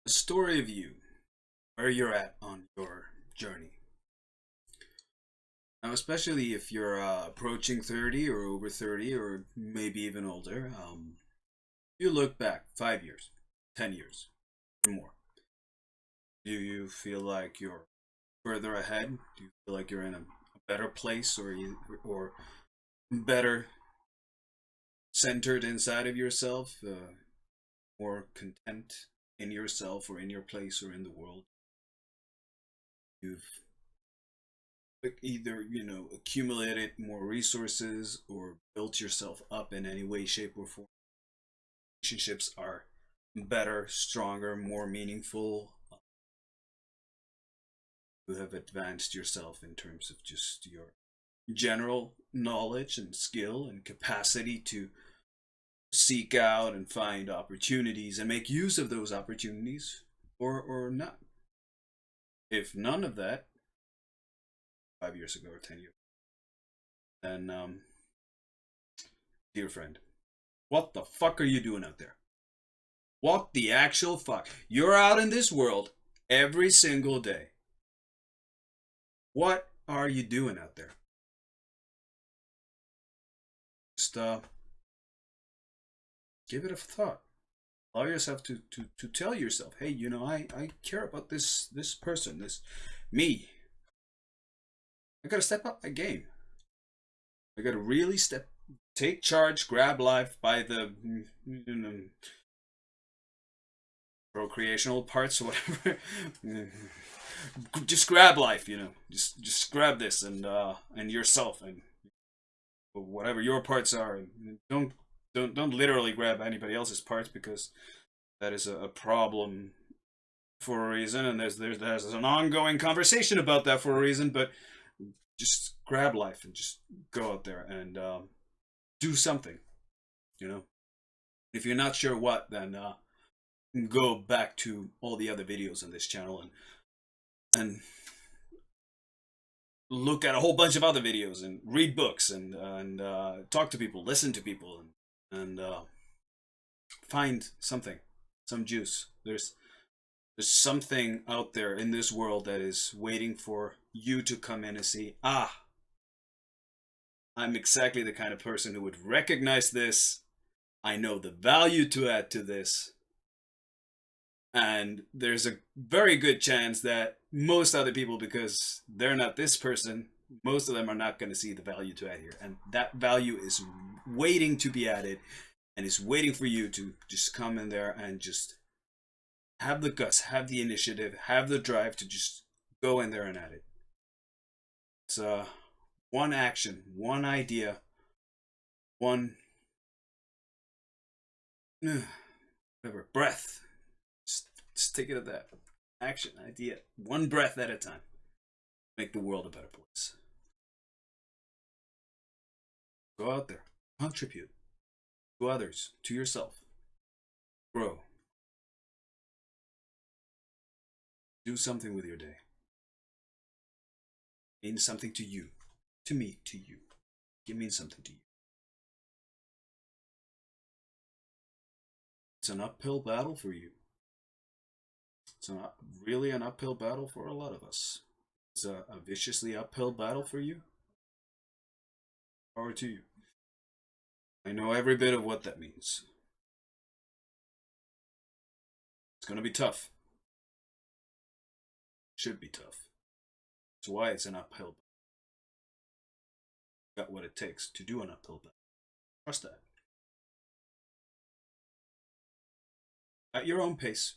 A story of you, where you're at on your journey. Now, especially if you're approaching 30 or over 30 or maybe even older, you look back 5 years, 10 years, or more. Do you feel like you're further ahead? Do you feel like you're in a better place or better centered inside of yourself, more content in yourself or in your place or in the world? You've either accumulated more resources or built yourself up in any way, shape, or form. Relationships are better, stronger, more meaningful. You have advanced yourself in terms of just your general knowledge and skill and capacity to seek out and find opportunities and make use of those opportunities, or not. If none of that, 5 years ago or 10 years, then dear friend, what the fuck are you doing out there? What the actual fuck? You're out in this world every single day. What are you doing out there? Just give it a thought. Allow yourself to tell yourself, hey, I care about this person, this me. I gotta step up my game. I gotta really take charge, grab life by the procreational parts or whatever. Just grab life, just grab this and yourself and whatever your parts are, and don't literally grab anybody else's parts, because that is a problem for a reason, and there's an ongoing conversation about that for a reason. But just grab life and just go out there and do something. If you're not sure what, then go back to all the other videos on this channel and look at a whole bunch of other videos and read books and talk to people, listen to people, and find something, some juice. There's something out there in this world that is waiting for you to come in and see, I'm exactly the kind of person who would recognize this. I know the value to add to this. And there's a very good chance that most other people, because they're not this person, most of them are not going to see the value to add here. And that value is waiting to be added, and is waiting for you to just come in there and just have the guts, have the initiative, have the drive to just go in there and add it. It's one action, one idea, one whatever, breath. Just take it at that. Action, idea, one breath at a time. Make the world a better place. Go out there, contribute to others, to yourself. Grow. Do something with your day. It means something to you, to me, to you. It means something to you. It's an uphill battle for you. It's not really an uphill battle for a lot of us. It's a viciously uphill battle for you. Power to you. I know every bit of what that means. It's going to be tough. Should be tough. That's why it's an uphill battle. Got what it takes to do an uphill battle. Trust that. At your own pace.